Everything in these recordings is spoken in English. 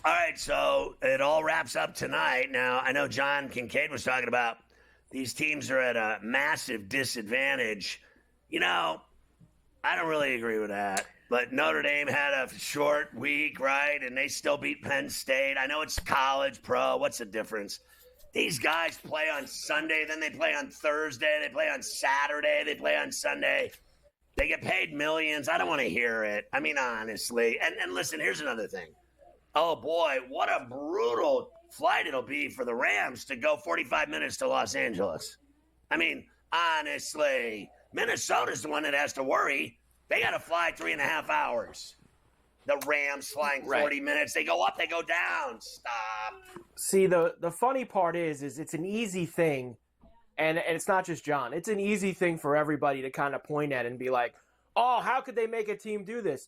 All right, so it all wraps up tonight. Now, I know John Kincaid was talking about these teams are at a massive disadvantage. You know, I don't really agree with that. But Notre Dame had a short week, right? And they still beat Penn State. I know it's college, pro. What's the difference? These guys play on Sunday, then they play on Thursday, they play on Saturday, they play on Sunday. They get paid millions. I don't want to hear it. I mean, honestly. And listen, here's another thing. Oh, boy, what a brutal flight it'll be for the Rams to go 45 minutes to Los Angeles. I mean, honestly, Minnesota's the one that has to worry. They got to fly 3.5 hours. The Rams flying 40 minutes. They go up, they go down. Stop. See, the funny part is it's an easy thing, and it's not just John. It's an easy thing for everybody to kind of point at and be like, oh, how could they make a team do this?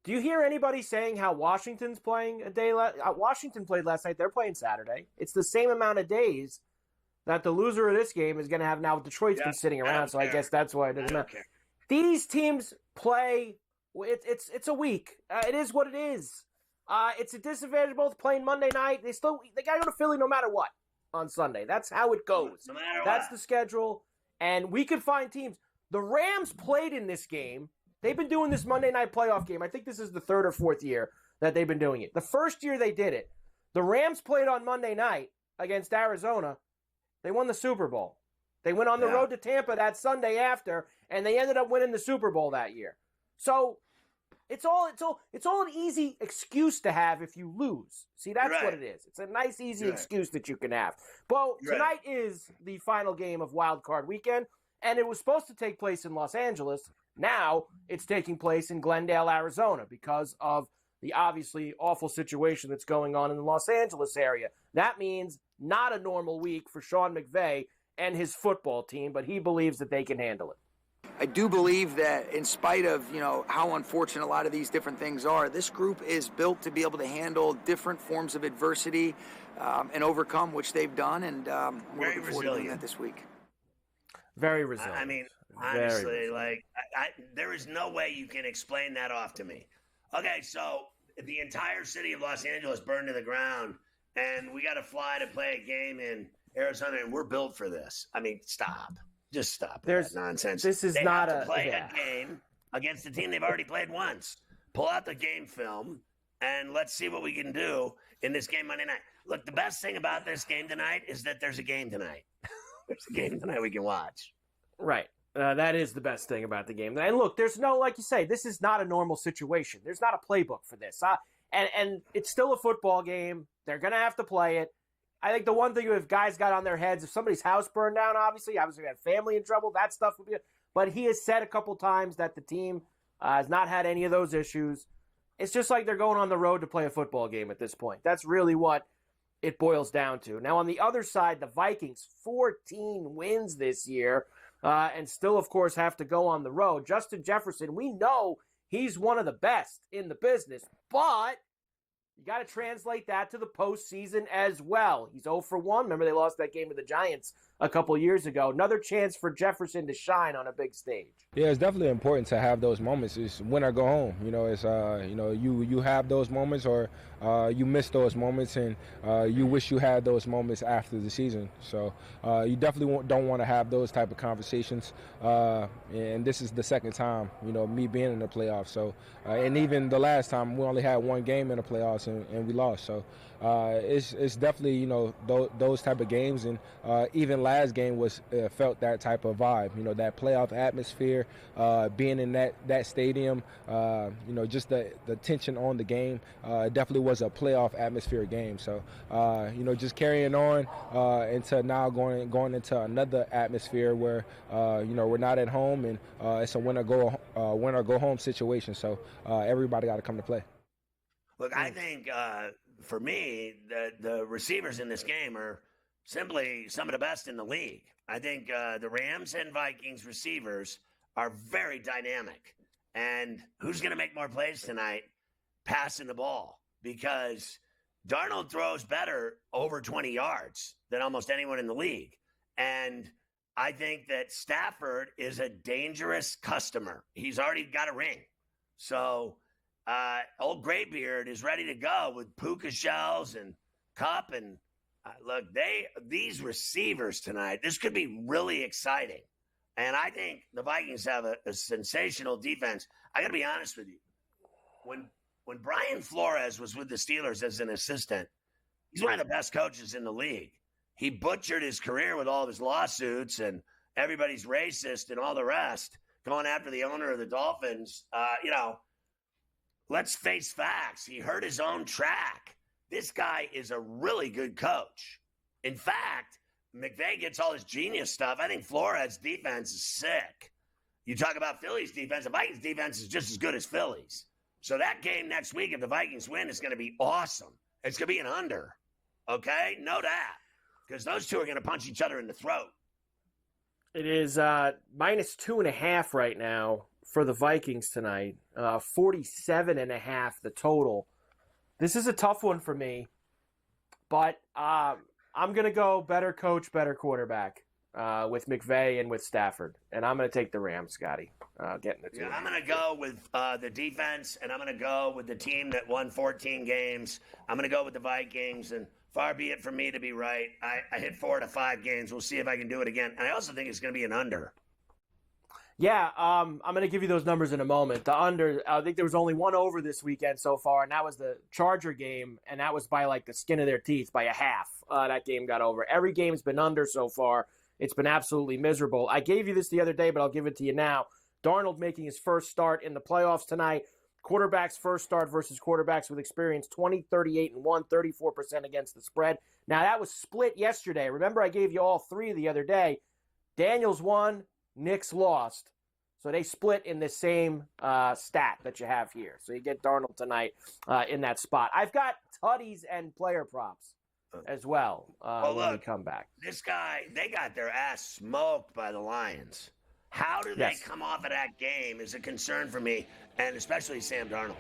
Do you hear anybody saying how Washington's playing a day? Washington played last night. They're playing Saturday. It's the same amount of days that the loser of this game is going to have now. Detroit's been sitting around, so I guess that's why it doesn't matter. These teams play. It's a week. It is what it is. It's a disadvantage both playing Monday night. They got to go to Philly no matter what on Sunday. That's how it goes. No matter That's what. the schedule, and we could find teams. The Rams played in this game. They've been doing this Monday night playoff game. I think this is the third or fourth year that they've been doing it. The first year they did it, the Rams played on Monday night against Arizona. They won the Super Bowl. They went on the road to Tampa that Sunday after, and they ended up winning the Super Bowl that year. So it's all an easy excuse to have if you lose. See, that's what it is. It's a nice, easy excuse that you can have. Well, tonight is the final game of Wildcard weekend, and it was supposed to take place in Los Angeles. Now it's taking place in Glendale, Arizona, because of the obviously awful situation that's going on in the Los Angeles area. That means not a normal week for Sean McVay and his football team, but he believes that they can handle it. I do believe that in spite of, how unfortunate a lot of these different things are, this group is built to be able to handle different forms of adversity and overcome, which they've done, and we're looking forward to doing that this week. Very resilient. I mean, honestly, there is no way you can explain that off to me. Okay, so the entire city of Los Angeles burned to the ground, and we got to fly to play a game in Arizona, and we're built for this. I mean, stop. Just stop that nonsense. This is they not have to play a game against a team they've already played once. Pull out the game film, and let's see what we can do in this game Monday night. Look, the best thing about this game tonight is that there's a game tonight. There's a game tonight we can watch. Right. That is the best thing about the game. And look, there's no, like you say, this is not a normal situation. There's not a playbook for this. And it's still a football game. They're going to have to play it. I think the one thing if guys got on their heads, if somebody's house burned down, obviously had family in trouble, that stuff would be. But he has said a couple times that the team has not had any of those issues. It's just like they're going on the road to play a football game at this point. That's really what it boils down to. Now, on the other side, the Vikings, 14 wins this year, and still, of course, have to go on the road. Justin Jefferson, we know he's one of the best in the business, but you got to translate that to the postseason as well. He's 0 for 1. Remember, they lost that game to the Giants a couple years ago. Another chance for Jefferson to shine on a big stage. Yeah, it's definitely important to have those moments. It's win or go home. It's you have those moments or you miss those moments, and you wish you had those moments after the season. So you definitely don't want to have those type of conversations. And this is the second time, me being in the playoffs. So and even the last time we only had one game in the playoffs and we lost. So it's definitely those type of games, and even last game was felt that type of vibe. That playoff atmosphere, being in that stadium. Just the tension on the game. Definitely was a playoff atmosphere game. So just carrying on into now going into another atmosphere where we're not at home, and it's a win or go home situation. So everybody got to come to play. Look, I think for me, the receivers in this game are simply some of the best in the league. I think the Rams and Vikings receivers are very dynamic. And who's going to make more plays tonight passing the ball? Because Darnold throws better over 20 yards than almost anyone in the league. And I think that Stafford is a dangerous customer. He's already got a ring. So Old Graybeard is ready to go with Puka shells and Cup. And look, these receivers tonight, this could be really exciting. And I think the Vikings have a sensational defense. I got to be honest with you. When Brian Flores was with the Steelers as an assistant, he's one of the best coaches in the league. He butchered his career with all of his lawsuits and everybody's racist and all the rest, going after the owner of the Dolphins. Let's face facts. He hurt his own track. This guy is a really good coach. In fact, McVay gets all his genius stuff. I think Flores' defense is sick. You talk about Philly's defense. The Vikings' defense is just as good as Philly's. So that game next week, if the Vikings win, is going to be awesome. It's going to be an under. Okay? Know that. Because those two are going to punch each other in the throat. It is -2.5 right now for the Vikings tonight. 47.5 the total. This is a tough one for me. But I'm going to go better coach, better quarterback with McVay and with Stafford. And I'm going to take the Rams, Scotty, getting the 2. Yeah, I'm going to go with the defense, and I'm going to go with the team that won 14 games. I'm going to go with the Vikings, and far be it from me to be right. I hit 4 to 5 games. We'll see if I can do it again. And I also think it's going to be an under. Yeah, I'm going to give you those numbers in a moment. The under, I think there was only one over this weekend so far, and that was the Charger game, and that was by like the skin of their teeth, by a half. That game got over. Every game's been under so far. It's been absolutely miserable. I gave you this the other day, but I'll give it to you now. Darnold making his first start in the playoffs tonight. Quarterback's first start versus quarterbacks with experience, 20, 38, and 1, 34% against the spread. Now, that was split yesterday. Remember, I gave you all 3 the other day. Daniels won, Knicks lost. So they split in the same stat that you have here. So you get Darnold tonight in that spot. I've got tutties and player props as well when we come back. This guy, they got their ass smoked by the Lions. How do they come off of that game is a concern for me, and especially Sam Darnold.